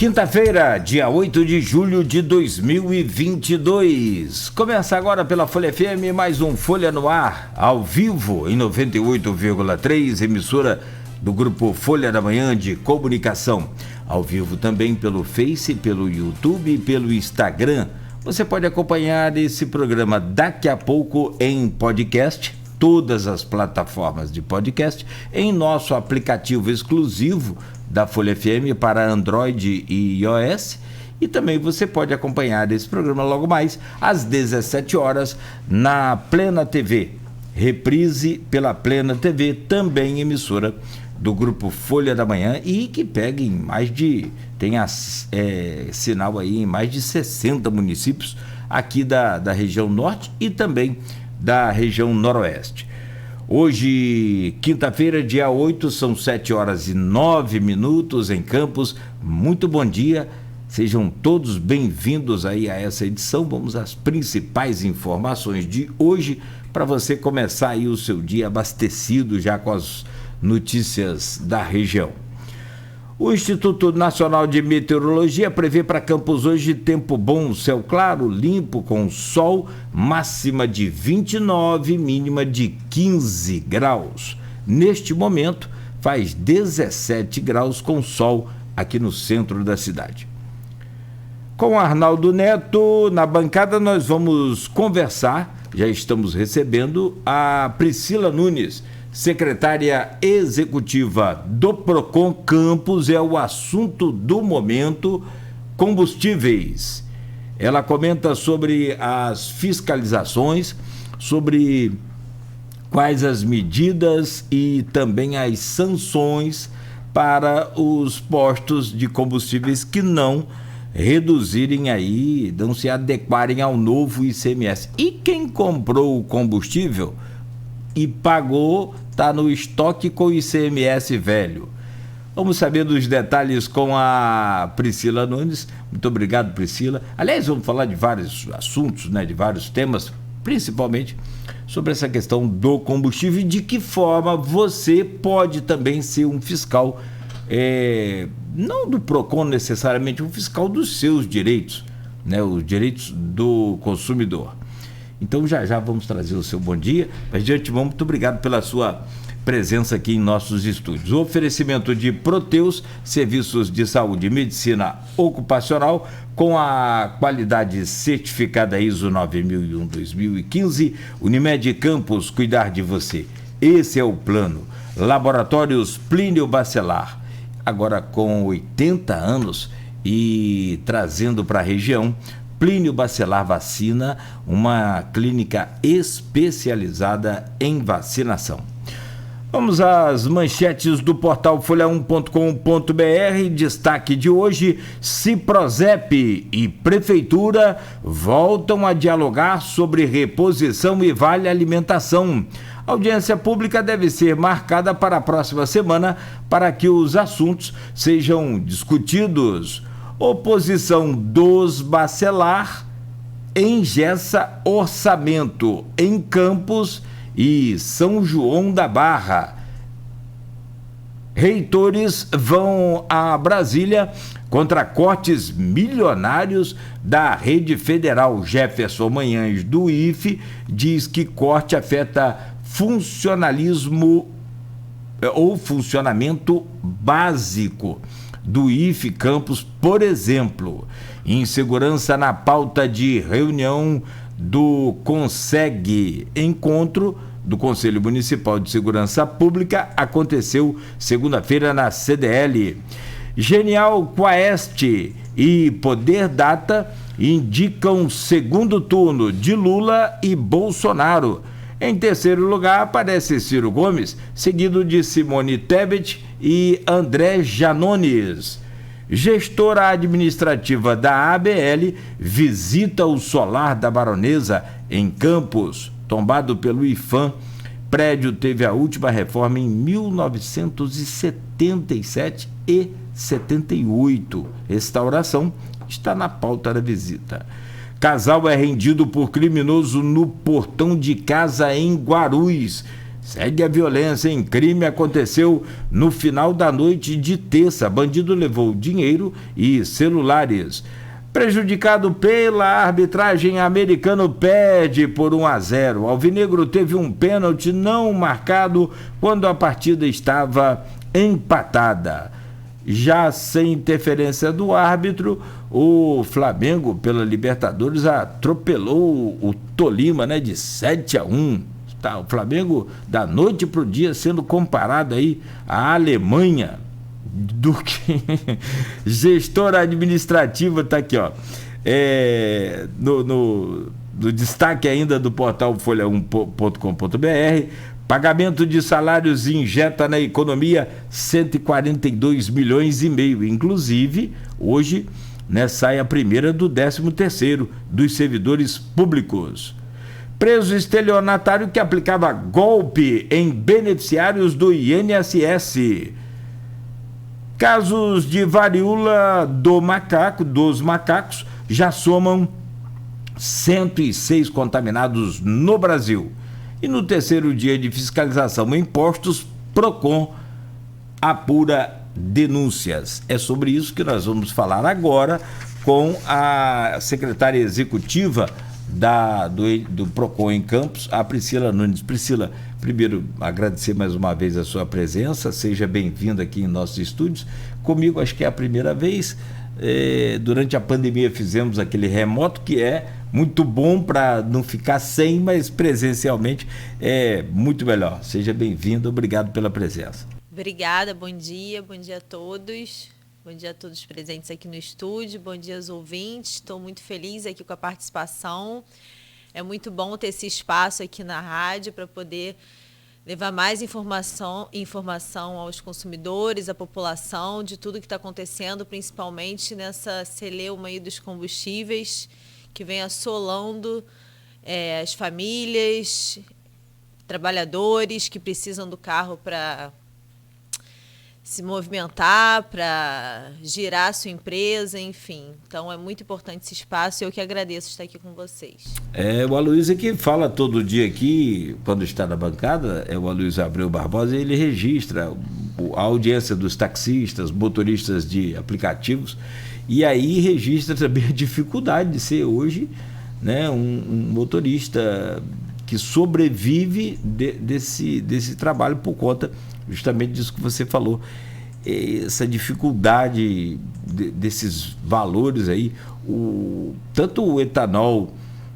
Quinta-feira, dia 8 de julho de 2022. Começa agora pela Folha FM, mais um Folha no Ar, ao vivo em 98,3, emissora do Grupo Folha da Manhã de Comunicação. Ao vivo também pelo Face, pelo YouTube e pelo Instagram. Você pode acompanhar esse programa daqui a pouco em podcast, todas as plataformas de podcast, em nosso aplicativo exclusivo da Folha FM para Android e iOS, e também você pode acompanhar esse programa logo mais às 17 horas na Plena TV, reprise pela Plena TV, também emissora do Grupo Folha da Manhã, e que pega em tem sinal aí em mais de 60 municípios aqui da região norte e também da região noroeste. Hoje, quinta-feira, dia 8, são 7h09 em Campos. Muito bom dia, sejam todos bem-vindos aí a essa edição. Vamos às principais informações de hoje, para você começar aí o seu dia abastecido já com as notícias da região. O Instituto Nacional de Meteorologia prevê para Campos hoje tempo bom, céu claro, limpo, com sol, máxima de 29, mínima de 15 graus. Neste momento, faz 17 graus com sol aqui no centro da cidade. Com Arnaldo Neto, na bancada nós vamos conversar, já estamos recebendo a Priscila Nunes, secretária executiva do Procon Campos. É o assunto do momento, combustíveis. Ela comenta sobre as fiscalizações, sobre quais as medidas e também as sanções para os postos de combustíveis que não reduzirem aí, não se adequarem ao novo ICMS. E quem comprou o combustível e pagou, está no estoque com ICMS velho. Vamos saber dos detalhes com a Priscila Nunes. Muito obrigado, Priscila. Aliás, vamos falar de vários assuntos, né, de vários temas, principalmente sobre essa questão do combustível e de que forma você pode também ser um fiscal, não do Procon necessariamente, um fiscal dos seus direitos, né, os direitos do consumidor. Então já vamos trazer o seu bom dia. Mas de antemão, muito obrigado pela sua presença aqui em nossos estúdios. O oferecimento de Proteus, serviços de saúde e medicina ocupacional com a qualidade certificada ISO 9001-2015. Unimed Campos, cuidar de você. Esse é o plano. Laboratórios Plínio Bacelar, agora com 80 anos e trazendo para a região Plínio Bacelar Vacina, uma clínica especializada em vacinação. Vamos às manchetes do portal folha1.com.br. Destaque de hoje: Ciprozep e Prefeitura voltam a dialogar sobre reposição e vale alimentação. A audiência pública deve ser marcada para a próxima semana para que os assuntos sejam discutidos. Oposição dos Bacelar engessa orçamento em Campos e São João da Barra. Reitores vão a Brasília contra cortes milionários da rede federal. Jefferson Manhães, do IFE, diz que corte afeta funcionalismo ou funcionamento básico do IFE Campos, por exemplo. Insegurança na pauta de reunião do CONSEG. Encontro do Conselho Municipal de Segurança Pública aconteceu segunda-feira na CDL. Genial Quaest e Poder Data indicam segundo turno de Lula e Bolsonaro. Em terceiro lugar aparece Ciro Gomes, seguido de Simone Tebet e André Janones. Gestora administrativa da ABL visita o solar da Baronesa em Campos, tombado pelo IFAM. Prédio teve a última reforma em 1977 e 78. Restauração está na pauta da visita. Casal é rendido por criminoso no portão de casa em Guarulhos. Segue a violência, hein? Crime aconteceu no final da noite de terça. Bandido levou dinheiro e celulares. Prejudicado pela arbitragem, americano perde por 1-0. Alvinegro teve um pênalti não marcado quando a partida estava empatada. Já sem interferência do árbitro, o Flamengo, pela Libertadores, atropelou o Tolima, né, de 7-1. Tá, o Flamengo, da noite para o dia, sendo comparado aí à Alemanha. Do que gestor administrativo, tá aqui, ó. No destaque ainda do portal folha1.com.br, pagamento de salários injeta na economia 142 milhões e meio. Inclusive, hoje, né, sai a primeira do 13º dos servidores públicos. Preso estelionatário que aplicava golpe em beneficiários do INSS. Casos de varíola dos macacos já somam 106 contaminados no Brasil. E no terceiro dia de fiscalização em impostos, Procon apura denúncias. É sobre isso que nós vamos falar agora com a secretária executiva do Procon em Campos, a Priscila Nunes. Priscila, primeiro agradecer mais uma vez a sua presença, seja bem-vinda aqui em nossos estúdios. Comigo acho que é a primeira vez, durante a pandemia fizemos aquele remoto que é muito bom para não ficar sem, mas presencialmente é muito melhor. Seja bem-vindo, obrigado pela presença. Obrigada, bom dia a todos. Bom dia a todos presentes aqui no estúdio, bom dia aos ouvintes. Estou muito feliz aqui com a participação. É muito bom ter esse espaço aqui na rádio para poder levar mais informação aos consumidores, à população, de tudo que está acontecendo, principalmente nessa celeuma aí dos combustíveis, que vem assolando as famílias, trabalhadores que precisam do carro para se movimentar, para girar a sua empresa, enfim. Então é muito importante esse espaço e eu que agradeço estar aqui com vocês. O Aloysio que fala todo dia aqui, quando está na bancada, é o Aloysio Abreu Barbosa, ele registra a audiência dos taxistas, motoristas de aplicativos, e aí registra também a dificuldade de ser hoje, né, um motorista que sobrevive desse trabalho por conta justamente disso que você falou, essa dificuldade desses valores aí, tanto o etanol,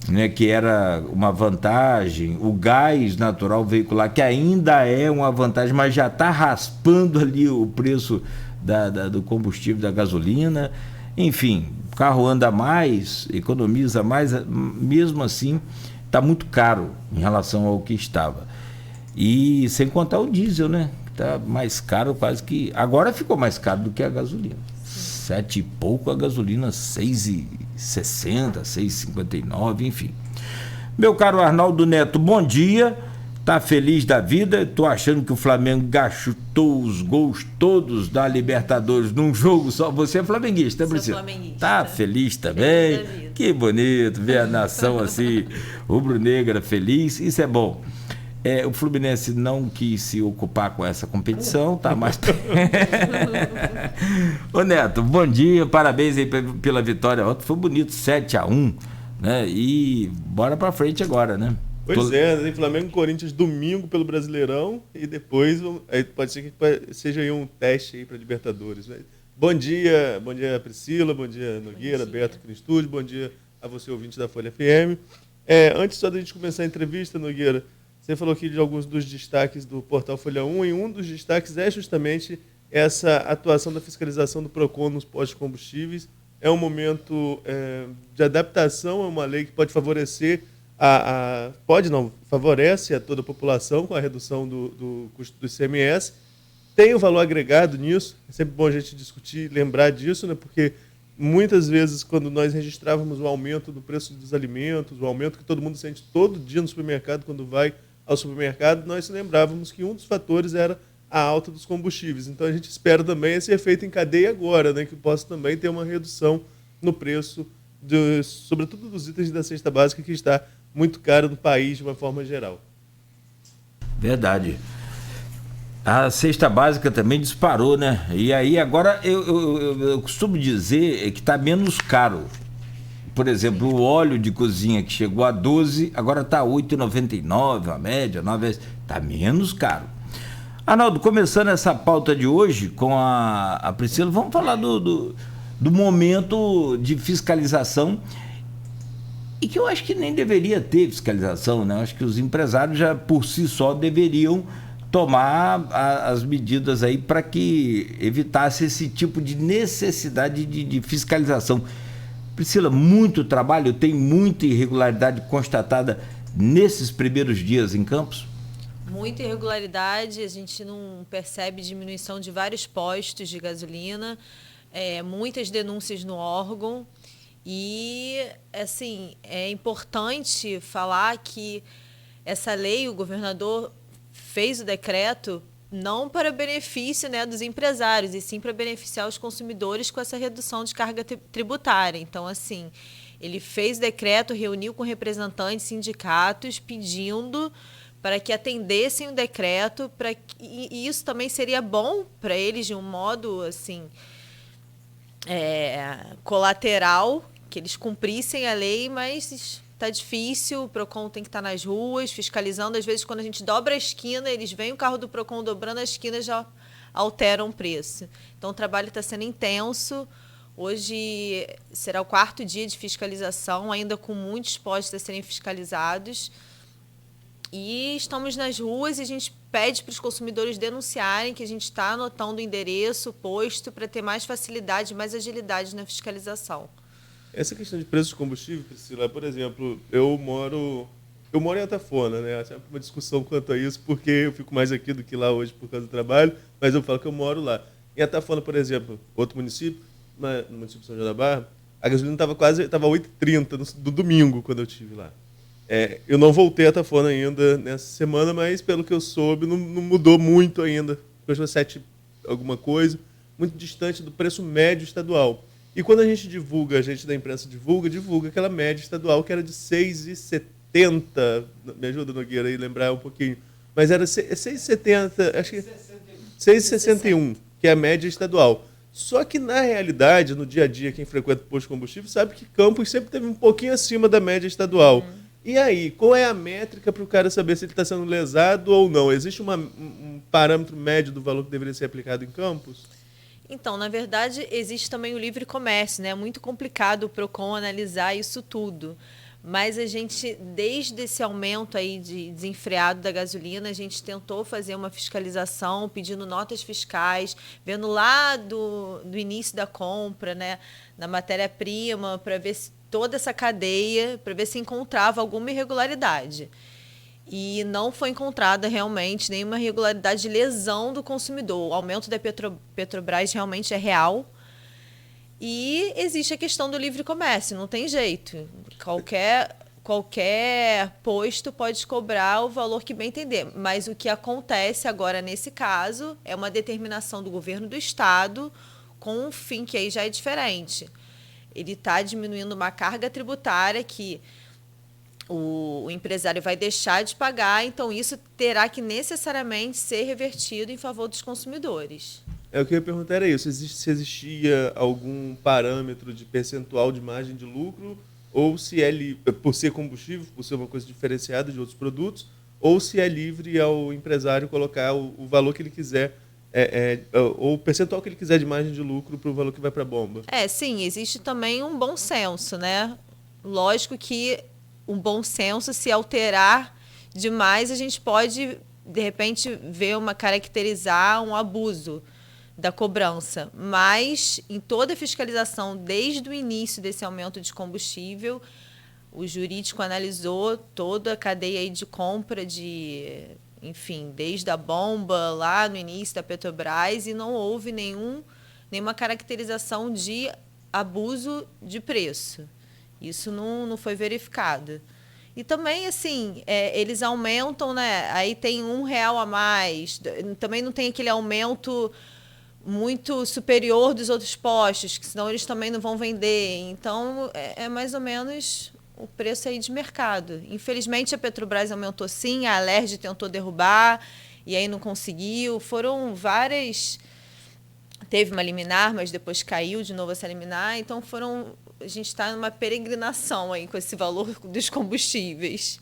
né, que era uma vantagem, o gás natural veicular, que ainda é uma vantagem, mas já está raspando ali o preço do combustível, da gasolina, enfim, o carro anda mais, economiza mais, mesmo assim está muito caro em relação ao que estava. E sem contar o diesel, né? Está mais caro, quase que... Agora ficou mais caro do que a gasolina. 7 e pouco, a gasolina 6,60, 6,59, enfim. Meu caro Arnaldo Neto, bom dia. Tá feliz da vida? Tô achando que o Flamengo gastou os gols todos da Libertadores num jogo só. Você é flamenguista, né, Priscila? Sou flamenguista. Tá feliz também? Que bonito ver a nação assim, rubro-negra feliz. Isso é bom. O Fluminense não quis se ocupar com essa competição, tá mais... Ô Neto, bom dia, parabéns aí pela vitória. Ontem foi bonito, 7-1, né? E bora pra frente agora, né? Pois é, Flamengo e Corinthians domingo pelo Brasileirão e depois pode ser que seja aí um teste aí para Libertadores. Bom dia Priscila, bom dia Nogueira, Beto aqui no estúdio, bom dia a você ouvinte da Folha FM. Antes só da gente começar a entrevista, Nogueira, você falou aqui de alguns dos destaques do portal Folha 1 e um dos destaques é justamente essa atuação da fiscalização do Procon nos postos de combustíveis. É um momento de adaptação a uma lei que pode favorecer favorece a toda a população com a redução do custo do ICMS. Tem um valor agregado nisso, é sempre bom a gente discutir, lembrar disso, né? Porque muitas vezes quando nós registrávamos o aumento do preço dos alimentos, o aumento que todo mundo sente todo dia no supermercado quando vai ao supermercado, nós lembrávamos que um dos fatores era a alta dos combustíveis. Então a gente espera também esse efeito em cadeia agora, né? Que possa também ter uma redução no preço, sobretudo dos itens da cesta básica, que está muito caro no país de uma forma geral. Verdade. A cesta básica também disparou, né? E aí agora eu costumo dizer que está menos caro. Por exemplo, o óleo de cozinha que chegou a 12, agora está 8,99, a média, 9, está menos caro. Arnaldo, começando essa pauta de hoje com a Priscila, vamos falar do momento de fiscalização, e que eu acho que nem deveria ter fiscalização, né? Eu acho que os empresários já por si só deveriam tomar as medidas aí para que evitasse esse tipo de necessidade de fiscalização. Priscila, muito trabalho, tem muita irregularidade constatada nesses primeiros dias em Campos? Muita irregularidade, a gente não percebe diminuição de vários postos de gasolina, muitas denúncias no órgão. E, assim, é importante falar que essa lei, o governador fez o decreto não para benefício, né, dos empresários, e sim para beneficiar os consumidores com essa redução de carga tributária. Então, assim, ele fez o decreto, reuniu com representantes, sindicatos, pedindo para que atendessem o decreto, e isso também seria bom para eles de um modo assim colateral, que eles cumprissem a lei, mas está difícil, o PROCON tem que estar nas ruas, fiscalizando. Às vezes, quando a gente dobra a esquina, eles veem o carro do PROCON dobrando a esquina e já alteram o preço. Então, o trabalho está sendo intenso. Hoje será o 4º dia de fiscalização, ainda com muitos postos a serem fiscalizados. E estamos nas ruas e a gente pede para os consumidores denunciarem, que a gente está anotando o endereço, o posto, para ter mais facilidade, mais agilidade na fiscalização. Essa questão de preço de combustível, Priscila, por exemplo, eu moro em Atafona, né? É sempre uma discussão quanto a isso, porque eu fico mais aqui do que lá hoje por causa do trabalho, mas eu falo que eu moro lá. Em Atafona, por exemplo, outro município, no município de São João da Barra, a gasolina estava 8,30 no domingo, quando eu estive lá. Eu não voltei a Atafona ainda nessa semana, mas pelo que eu soube, não mudou muito ainda. Custou 7 alguma coisa, muito distante do preço médio estadual. E quando a gente divulga, a gente da imprensa divulga aquela média estadual que era de 6,70. Me ajuda, Nogueira, aí lembrar um pouquinho. Mas era 6,70, acho que 6,61, que é a média estadual. Só que, na realidade, no dia a dia, quem frequenta o posto de combustível sabe que Campos sempre teve um pouquinho acima da média estadual. E aí, qual é a métrica para o cara saber se ele está sendo lesado ou não? Existe um parâmetro médio do valor que deveria ser aplicado em Campos? Então, na verdade, existe também o livre comércio, né? É muito complicado o PROCON analisar isso tudo. Mas a gente, desde esse aumento aí de desenfreado da gasolina, a gente tentou fazer uma fiscalização, pedindo notas fiscais, vendo lá do início da compra, né, na matéria-prima, para ver se toda essa cadeia, para ver se encontrava alguma irregularidade. E não foi encontrada realmente nenhuma irregularidade de lesão do consumidor. O aumento da Petrobras realmente é real. E existe a questão do livre comércio, não tem jeito. Qualquer posto pode cobrar o valor que bem entender. Mas o que acontece agora nesse caso é uma determinação do governo do estado com um fim que aí já é diferente. Ele está diminuindo uma carga tributária que o empresário vai deixar de pagar, então isso terá que necessariamente ser revertido em favor dos consumidores. O que eu ia perguntar era isso, se existia algum parâmetro de percentual de margem de lucro, ou se por ser combustível, por ser uma coisa diferenciada de outros produtos, ou se é livre ao empresário colocar o valor que ele quiser, ou o percentual que ele quiser de margem de lucro para o valor que vai para a bomba. Sim, existe também um bom senso, né? Lógico que um bom senso, se alterar demais, a gente pode, de repente, caracterizar um abuso da cobrança. Mas, em toda a fiscalização, desde o início desse aumento de combustível, o jurídico analisou toda a cadeia aí de compra enfim, desde a bomba lá no início da Petrobras, e não houve nenhuma caracterização de abuso de preço. Isso não foi verificado. E também, assim, eles aumentam, né? Aí tem R$1 a mais. Também não tem aquele aumento muito superior dos outros postos, que senão eles também não vão vender. Então, é mais ou menos o preço aí de mercado. Infelizmente, a Petrobras aumentou sim, a Alerj tentou derrubar, e aí não conseguiu. Foram várias... Teve uma liminar, mas depois caiu de novo essa liminar. Então, a gente está numa peregrinação aí com esse valor dos combustíveis.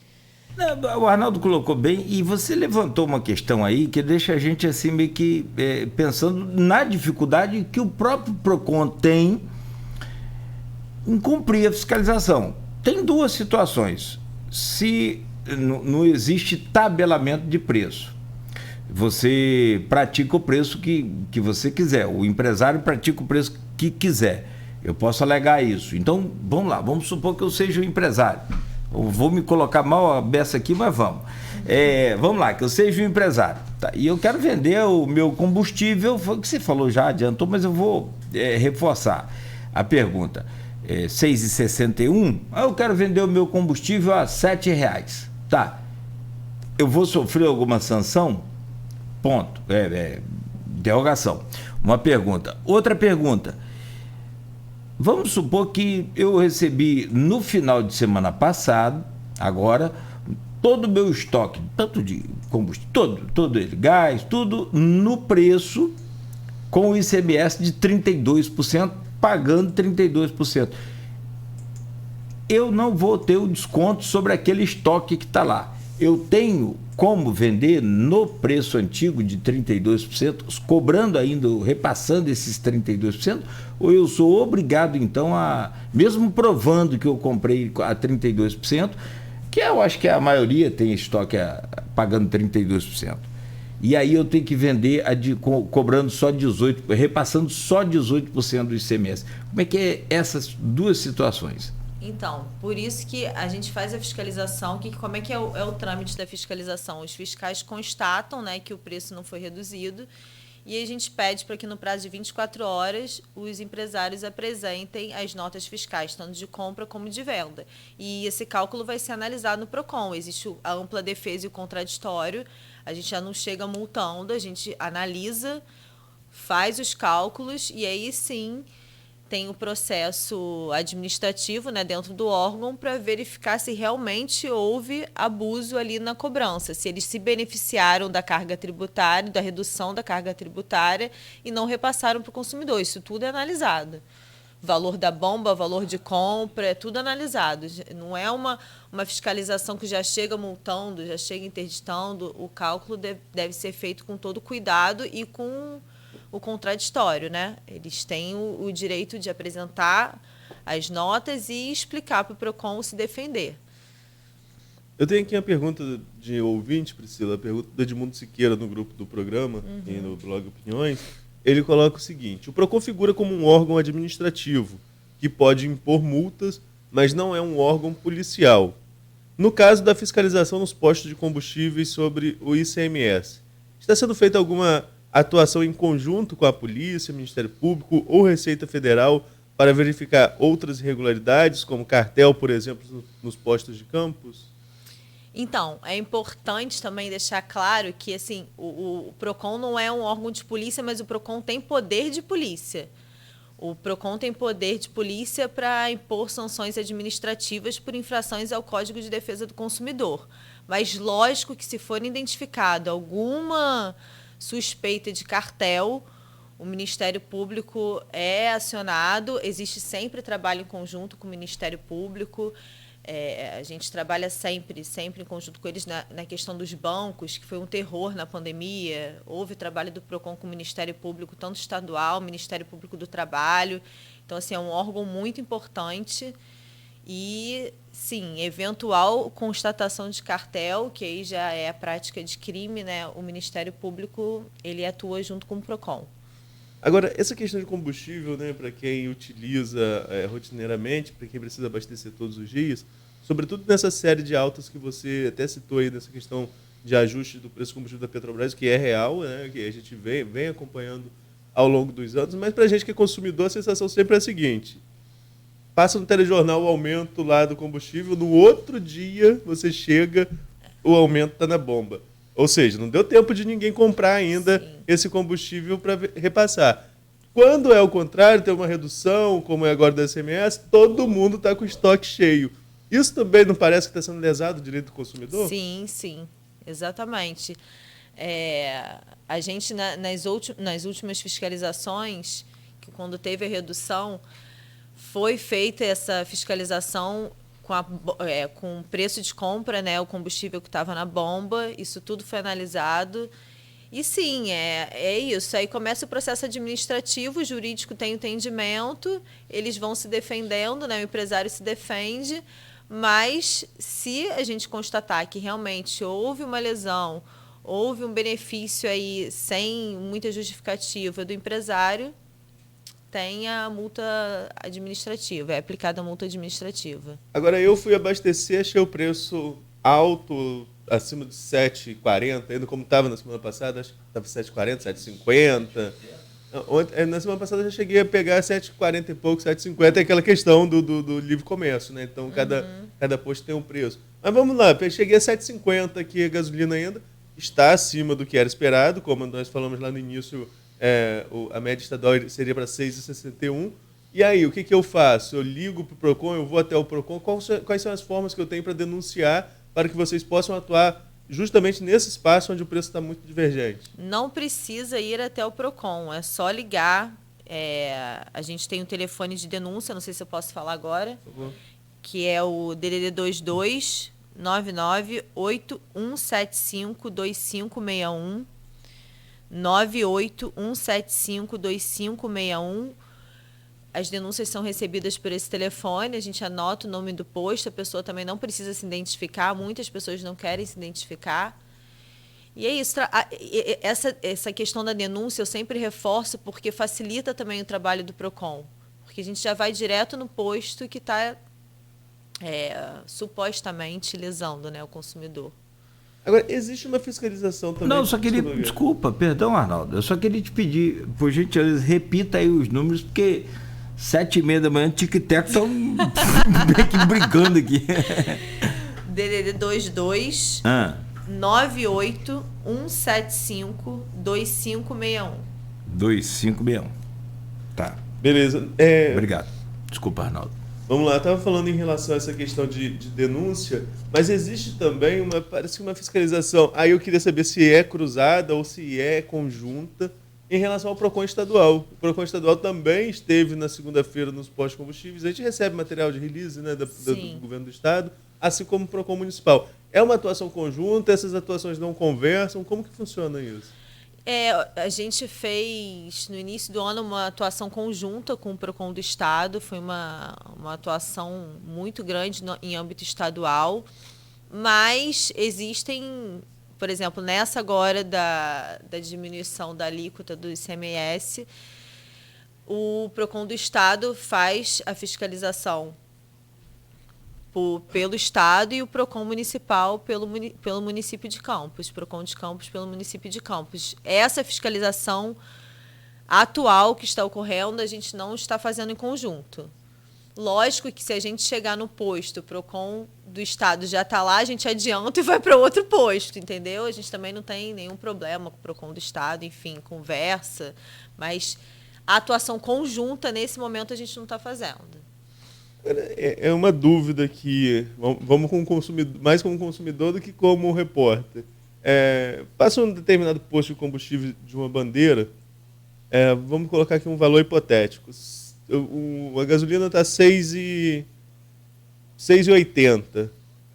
O Arnaldo colocou bem, e você levantou uma questão aí que deixa a gente assim meio que pensando na dificuldade que o próprio PROCON tem em cumprir a fiscalização. Tem duas situações. Se não existe tabelamento de preço, você pratica o preço que você quiser, o empresário pratica o preço que quiser. Eu posso alegar isso. Então, vamos lá, vamos supor que eu seja o empresário. Eu vou me colocar mal a beça aqui, mas vamos. Vamos lá, que eu seja um empresário. Tá? E eu quero vender o meu combustível, foi o que você falou, já adiantou, mas eu vou reforçar a pergunta. R$ 6,61, eu quero vender o meu combustível a R$ 7,00. Tá. Eu vou sofrer alguma sanção? Ponto. Interrogação. Uma pergunta. Outra pergunta. Vamos supor que eu recebi no final de semana passado, agora, todo o meu estoque, tanto de combustível, todo ele, gás, tudo no preço com o ICMS de 32%, pagando 32%. Eu não vou ter o desconto sobre aquele estoque que está lá. Eu tenho como vender no preço antigo de 32%, cobrando ainda, repassando esses 32%, ou eu sou obrigado então a, mesmo provando que eu comprei a 32%, que eu acho que a maioria tem estoque pagando 32%. E aí eu tenho que vender cobrando só 18%, repassando só 18% do ICMS. Como é que é essas duas situações? Então, por isso que a gente faz a fiscalização. Como é que é o trâmite da fiscalização? Os fiscais constatam, né, que o preço não foi reduzido, e a gente pede para que no prazo de 24 horas os empresários apresentem as notas fiscais, tanto de compra como de venda. E esse cálculo vai ser analisado no PROCON. Existe a ampla defesa e o contraditório. A gente já não chega multando, a gente analisa, faz os cálculos e aí sim tem o processo administrativo, né, dentro do órgão para verificar se realmente houve abuso ali na cobrança, se eles se beneficiaram da carga tributária, da redução da carga tributária e não repassaram para o consumidor. Isso tudo é analisado. Valor da bomba, valor de compra, é tudo analisado. Não é uma fiscalização que já chega multando, já chega interditando. O cálculo deve ser feito com todo cuidado e com o contraditório, né? Eles têm o direito de apresentar as notas e explicar para o PROCON se defender. Eu tenho aqui uma pergunta de ouvinte, Priscila, a pergunta do Edmundo Siqueira no grupo do programa e no blog Opiniões. Ele coloca o seguinte: o PROCON figura como um órgão administrativo que pode impor multas, mas não é um órgão policial. No caso da fiscalização nos postos de combustíveis sobre o ICMS, está sendo feita alguma atuação em conjunto com a Polícia, Ministério Público ou Receita Federal para verificar outras irregularidades, como cartel, por exemplo, nos postos de campos? Então, é importante também deixar claro que assim, o PROCON não é um órgão de polícia, mas o PROCON tem poder de polícia. O PROCON tem poder de polícia para impor sanções administrativas por infrações ao Código de Defesa do Consumidor. Mas lógico que se for identificado alguma suspeita de cartel, o Ministério Público é acionado, existe sempre trabalho em conjunto com o Ministério Público, a gente trabalha sempre em conjunto com eles na questão dos bancos, que foi um terror na pandemia. Houve trabalho do PROCON com o Ministério Público, tanto estadual, Ministério Público do Trabalho. Então, assim, é um órgão muito importante. E, sim, eventual constatação de cartel, que aí já é a prática de crime, né? O Ministério Público ele atua junto com o PROCON. Agora, essa questão de combustível, né, para quem utiliza rotineiramente, para quem precisa abastecer todos os dias, sobretudo nessa série de altas que você até citou aí, nessa questão de ajuste do preço do combustível da Petrobras, que é real, né, que a gente vem acompanhando ao longo dos anos, mas para a gente que é consumidor, a sensação sempre é a seguinte: passa no telejornal o aumento lá do combustível, no outro dia você chega, o aumento está na bomba. Ou seja, não deu tempo de ninguém comprar ainda esse combustível para repassar. Quando é o contrário, tem uma redução, como é agora do ICMS, todo mundo está com o estoque cheio. Isso também não parece que está sendo lesado o direito do consumidor? Sim, sim, exatamente. A gente, nas últimas fiscalizações, que quando teve a redução, foi feita essa fiscalização com o preço de compra, né, o combustível que estava na bomba, isso tudo foi analisado. E sim, é isso. Aí começa o processo administrativo, o jurídico tem entendimento, eles vão se defendendo, né, o empresário se defende, mas se a gente constatar que realmente houve uma lesão, houve um benefício aí sem muita justificativa do empresário, tem a multa administrativa, é aplicada a multa administrativa. Agora, eu fui abastecer, achei o preço alto, acima de 7,40, ainda como estava na semana passada, acho que estava 7,40, 7,50. Na semana passada eu já cheguei a pegar 7,40 e pouco, 7,50, é aquela questão do livre comércio, né? Então, cada posto tem um preço. Mas vamos lá, eu cheguei a 7,50 aqui, a gasolina ainda está acima do que era esperado, como nós falamos lá no início, a média estadual seria para 6,61. E aí, o que eu faço? Eu ligo para o PROCON, eu vou até o PROCON, quais são as formas que eu tenho para denunciar para que vocês possam atuar justamente nesse espaço onde o preço está muito divergente? Não precisa ir até o PROCON, é só ligar. A gente tem um telefone de denúncia, não sei se eu posso falar agora, que é o DDD 22 998-175-2561, 98175-2561. As denúncias são recebidas por esse telefone, a gente anota o nome do posto, a pessoa também não precisa se identificar, muitas pessoas não querem se identificar. E é isso, essa questão da denúncia eu sempre reforço porque facilita também o trabalho do PROCON, porque a gente já vai direto no posto que está supostamente lesando, né, o consumidor. Agora, existe uma fiscalização também... Não, eu só queria... Desculpa, perdão, Arnaldo. Eu só queria te pedir, por gentileza, repita aí os números, porque 7h30 da manhã, tic-tac estão meio que brigando aqui. DDD 22 98175-2561. 2561. Tá. Beleza. Obrigado. Desculpa, Arnaldo. Vamos lá, estava falando em relação a essa questão de denúncia, mas existe também parece que uma fiscalização. Aí eu queria saber se é cruzada ou se é conjunta em relação ao PROCON estadual. O PROCON estadual também esteve na segunda-feira nos postos de combustíveis. A gente recebe material de release, né, do governo do estado, assim como o PROCON municipal. É uma atuação conjunta? Essas atuações não conversam? Como que funciona isso? A gente fez, no início do ano, uma atuação conjunta com o PROCON do Estado. Foi uma atuação muito grande em âmbito estadual. Mas existem, por exemplo, nessa agora da diminuição da alíquota do ICMS, o PROCON do Estado faz a fiscalização pelo Estado e o PROCON municipal pelo município de Campos, PROCON de Campos pelo município de Campos. Essa fiscalização atual que está ocorrendo, a gente não está fazendo em conjunto. Lógico que se a gente chegar no posto, o PROCON do Estado já está lá, a gente adianta e vai para outro posto, entendeu? A gente também não tem nenhum problema com o PROCON do Estado, enfim, conversa, mas a atuação conjunta, nesse momento, a gente não está fazendo. É uma dúvida que vamos com mais como consumidor do que como repórter. Passa um determinado posto de combustível de uma bandeira, vamos colocar aqui um valor hipotético. A gasolina está 6,80.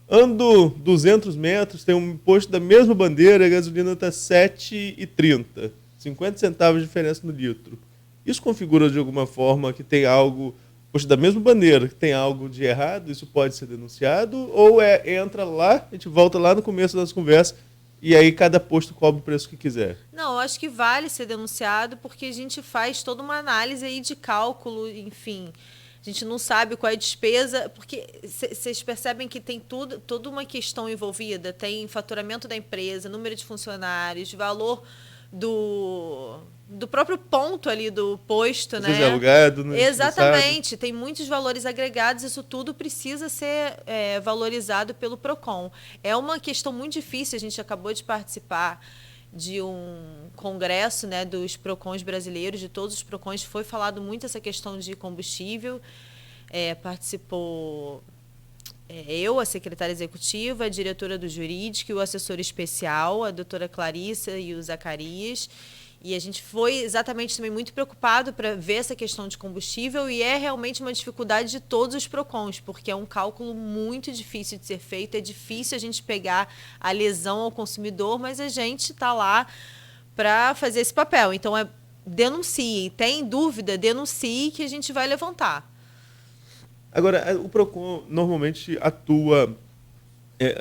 Ando 200 metros, tem um posto da mesma bandeira, a gasolina está 7,30. 50 centavos de diferença no litro. Isso configura de alguma forma que tem algo... Posto da mesma bandeira, que tem algo de errado, isso pode ser denunciado? Ou entra lá, a gente volta lá no começo das conversas e aí cada posto cobra o preço que quiser? Não, eu acho que vale ser denunciado porque a gente faz toda uma análise aí de cálculo, enfim. A gente não sabe qual é a despesa, porque vocês percebem que tem toda uma questão envolvida, tem faturamento da empresa, número de funcionários, valor do próprio ponto ali do posto, né? Alugado, né? Exatamente, tem muitos valores agregados, isso tudo precisa ser valorizado pelo PROCON. É uma questão muito difícil, a gente acabou de participar de um congresso, né, dos PROCONs brasileiros, de todos os PROCONs, foi falado muito essa questão de combustível, participou Eu, a secretária executiva, a diretora do jurídico e o assessor especial, a doutora Clarissa e o Zacarias. E a gente foi exatamente também muito preocupado para ver essa questão de combustível, e é realmente uma dificuldade de todos os PROCONs, porque é um cálculo muito difícil de ser feito, é difícil a gente pegar a lesão ao consumidor, mas a gente está lá para fazer esse papel. Então, denuncie. Tem dúvida? Denuncie, que a gente vai levantar. Agora, o PROCON normalmente atua,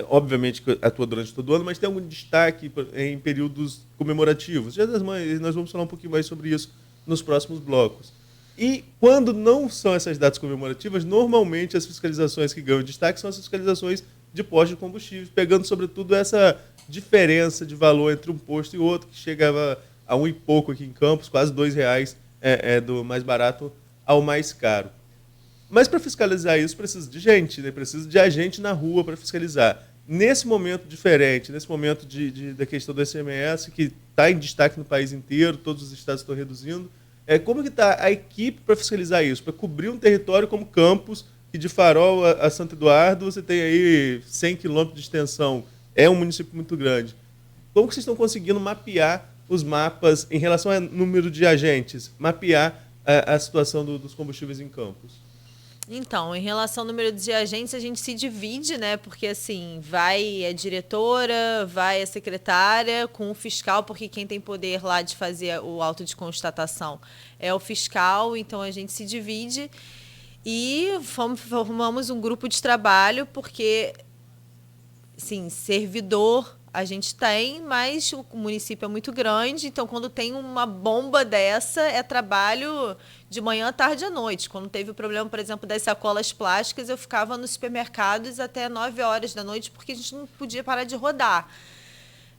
obviamente atua durante todo o ano, mas tem algum destaque em períodos comemorativos? Dia das Mães, nós vamos falar um pouquinho mais sobre isso nos próximos blocos. E quando não são essas datas comemorativas, normalmente as fiscalizações que ganham destaque são as fiscalizações de postos de combustíveis, pegando sobretudo essa diferença de valor entre um posto e outro, que chegava a R$1 e pouco aqui em Campos, quase R$2 do mais barato ao mais caro. Mas para fiscalizar isso precisa de gente, né? Precisa de agente na rua para fiscalizar. Nesse momento diferente, nesse momento da questão do ICMS, que está em destaque no país inteiro, todos os estados estão reduzindo, como que está a equipe para fiscalizar isso? Para cobrir um território como Campos, que de Farol a Santo Eduardo você tem aí 100 quilômetros de extensão, é um município muito grande. Como que vocês estão conseguindo mapear os mapas em relação ao número de agentes, mapear a situação dos combustíveis em Campos? Então, em relação ao número de agentes, a gente se divide, né? Porque, assim, vai a diretora, vai a secretária com o fiscal, porque quem tem poder lá de fazer o auto de constatação é o fiscal, então a gente se divide e formamos um grupo de trabalho, porque, assim, servidor a gente tem, mas o município é muito grande, então quando tem uma bomba dessa, é trabalho de manhã, tarde e à noite. Quando teve o problema, por exemplo, das sacolas plásticas, eu ficava nos supermercados até 9 horas da noite, porque a gente não podia parar de rodar.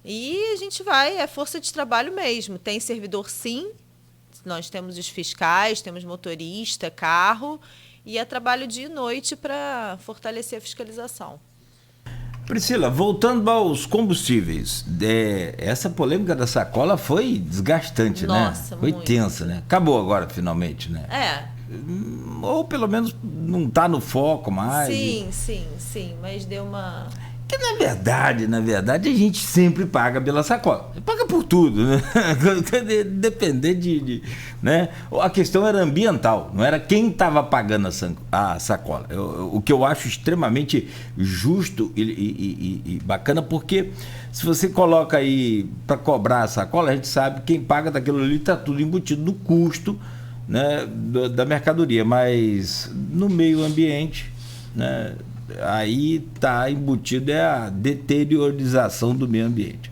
E a gente vai, é força de trabalho mesmo. Tem servidor, sim, nós temos os fiscais, temos motorista, carro, e é trabalho dia e noite para fortalecer a fiscalização. Priscila, voltando aos combustíveis, essa polêmica da sacola foi desgastante, Nossa, né? Foi muito. tensa, né? Acabou agora, finalmente, né? Ou pelo menos não está no foco mais. Sim, mas deu uma... Que na verdade, a gente sempre paga pela sacola. Paga por tudo, né? Depender né? A questão era ambiental, não era quem estava pagando a sacola. O que eu acho extremamente justo e bacana, porque se você coloca aí para cobrar a sacola, a gente sabe que quem paga daquilo ali está tudo embutido no custo, né, da mercadoria, mas no meio ambiente, né, aí está embutido a deteriorização do meio ambiente.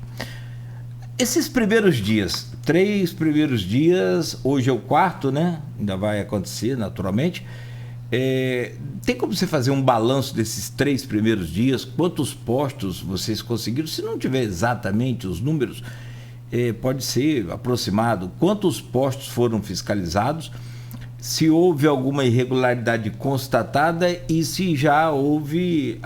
Esses primeiros dias, 3 primeiros dias, hoje é o 4º, né? Ainda vai acontecer naturalmente. Tem como você fazer um balanço desses 3 primeiros dias? Quantos postos vocês conseguiram? Se não tiver exatamente os números, pode ser aproximado. Quantos postos foram fiscalizados? Se houve alguma irregularidade constatada e se já houve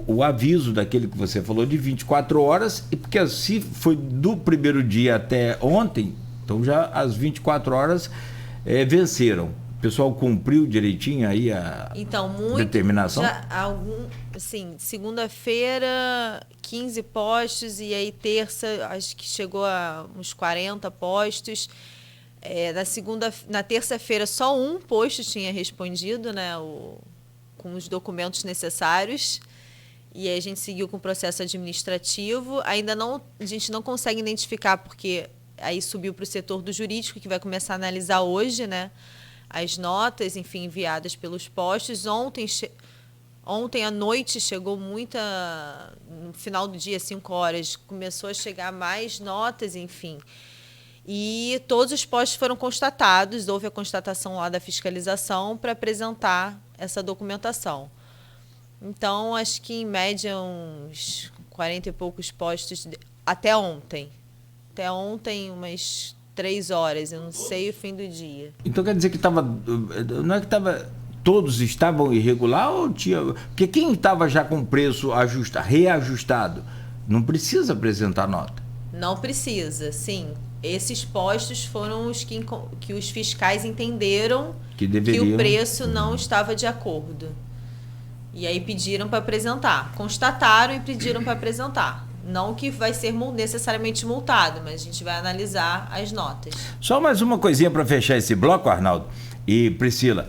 o aviso daquele que você falou de 24 horas, e porque se foi do primeiro dia até ontem, então já as 24 horas venceram. O pessoal cumpriu direitinho aí a determinação? Sim, segunda-feira 15 postos e aí terça acho que chegou a uns 40 postos. Na terça-feira só um posto tinha respondido, né, com os documentos necessários, e aí a gente seguiu com o processo administrativo. A gente não consegue identificar, porque aí subiu para o setor do jurídico, que vai começar a analisar hoje, né, as notas, enfim, enviadas pelos postos. Ontem à noite chegou muita, no final do dia, 5 horas, começou a chegar mais notas, enfim. E todos os postos foram constatados, houve a constatação lá da fiscalização para apresentar essa documentação. Então, acho que em média uns 40 e poucos postos até ontem. Até ontem, umas 3 horas, eu não sei o fim do dia. Então quer dizer que não é que todos estavam irregular ou tinha... Porque quem estava já com preço reajustado, não precisa apresentar nota? Não precisa, sim. Esses postos foram os que os fiscais entenderam que o preço não estava de acordo. E aí pediram para apresentar. Constataram e pediram para apresentar. Não que vai ser necessariamente multado, mas a gente vai analisar as notas. Só mais uma coisinha para fechar esse bloco, Arnaldo e Priscila.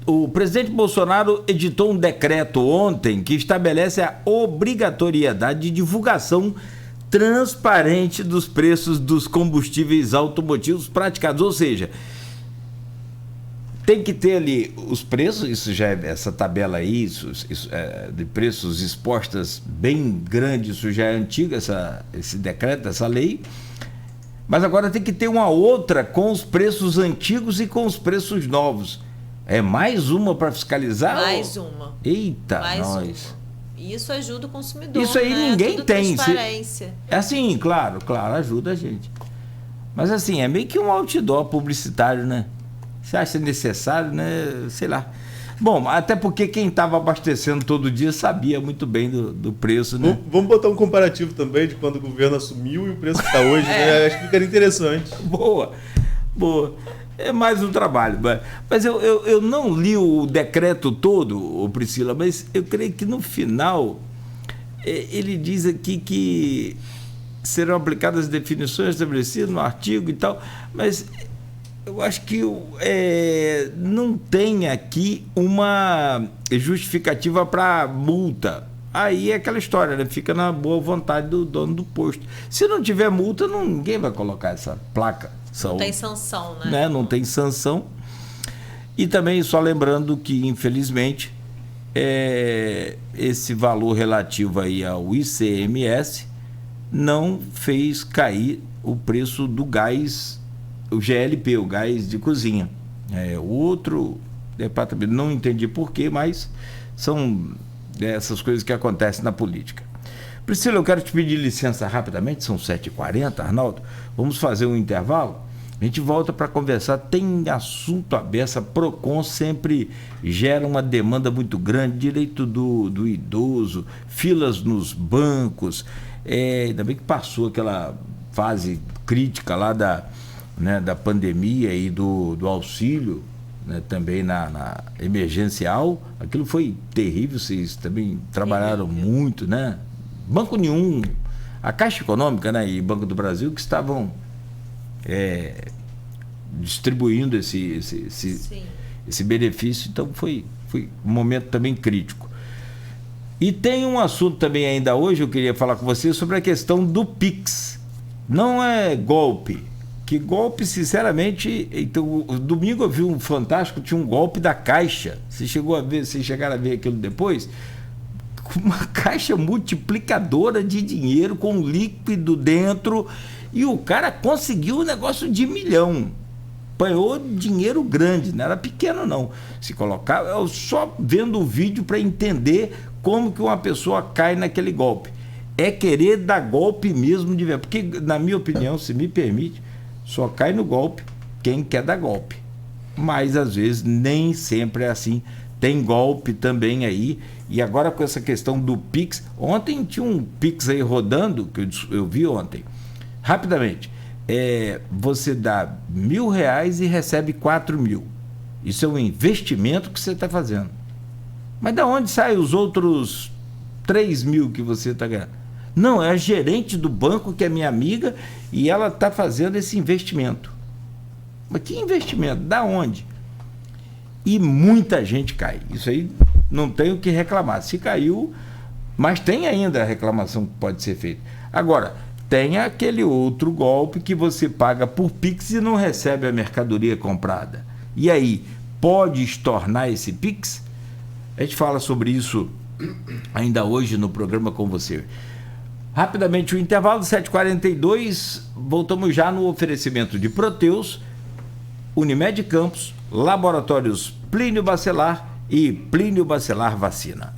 O presidente Bolsonaro editou um decreto ontem que estabelece a obrigatoriedade de divulgação transparente dos preços dos combustíveis automotivos praticados, ou seja, tem que ter ali os preços, isso já é, essa tabela aí, de preços expostas bem grande, isso já é antigo, esse decreto, essa lei, mas agora tem que ter uma outra com os preços antigos e com os preços novos. É mais uma para fiscalizar? Mais uma. Eita, mais nós. Uma. Isso ajuda o consumidor. Isso aí, né? Ninguém tem. Transparência. É assim, claro, ajuda a gente. Mas assim, é meio que um outdoor publicitário, né? Você acha necessário, né? Sei lá. Bom, até porque quem estava abastecendo todo dia sabia muito bem do preço, né? Vamos botar um comparativo também de quando o governo assumiu e o preço que está hoje, né? Acho que ficaria interessante. Boa. É mais um trabalho. Mas eu não li o decreto todo, Priscila, mas eu creio que no final ele diz aqui que serão aplicadas as definições estabelecidas no artigo e tal, mas eu acho que não tem aqui uma justificativa para multa. Aí é aquela história, né? Fica na boa vontade do dono do posto. Se não tiver multa, ninguém vai colocar essa placa. Não tem sanção, né? Não tem sanção. E também só lembrando que, infelizmente, esse valor relativo aí ao ICMS não fez cair o preço do gás, o GLP, o gás de cozinha. O outro departamento, não entendi porquê, mas são essas coisas que acontecem na política. Priscila, eu quero te pedir licença rapidamente, são 7h40, Arnaldo. Vamos fazer um intervalo? A gente volta para conversar. Tem assunto aberto. A PROCON sempre gera uma demanda muito grande. Direito do idoso, filas nos bancos. Ainda bem que passou aquela fase crítica lá da pandemia e do auxílio, né, também na emergencial. Aquilo foi terrível. Vocês também trabalharam muito, né? Banco nenhum, a Caixa Econômica, né, e Banco do Brasil, que estavam distribuindo esse benefício. Então foi um momento também crítico. E tem um assunto também ainda hoje, eu queria falar com você sobre a questão do Pix. Não é golpe, que golpe, sinceramente, então, domingo eu vi um Fantástico, tinha um golpe da Caixa. Vocês chegaram a ver aquilo depois? Uma caixa multiplicadora de dinheiro com líquido dentro, e o cara conseguiu um negócio de 1 milhão. Apanhou dinheiro grande, não era pequeno não. Se colocar, eu só vendo o vídeo para entender como que uma pessoa cai naquele golpe. É querer dar golpe mesmo de verdade, porque, na minha opinião, se me permite, só cai no golpe quem quer dar golpe. Mas às vezes nem sempre é assim. Tem golpe também aí. E agora com essa questão do Pix, ontem tinha um Pix aí rodando, que eu vi ontem, rapidamente, você dá R$1.000 e recebe 4.000. Isso é um investimento que você está fazendo. Mas de onde saem os outros 3.000 que você está ganhando? Não, é a gerente do banco, que é minha amiga, e ela está fazendo esse investimento. Mas que investimento? Da onde? E muita gente cai. Isso aí não tem o que reclamar. Se caiu, mas tem ainda a reclamação que pode ser feita. Agora, tem aquele outro golpe que você paga por Pix e não recebe a mercadoria comprada. E aí, pode estornar esse Pix? A gente fala sobre isso ainda hoje no programa com você. Rapidamente o intervalo, 7h42, voltamos já no oferecimento de Proteus, Unimed Campos, Laboratórios Plínio Bacelar e Plínio Bacelar Vacina.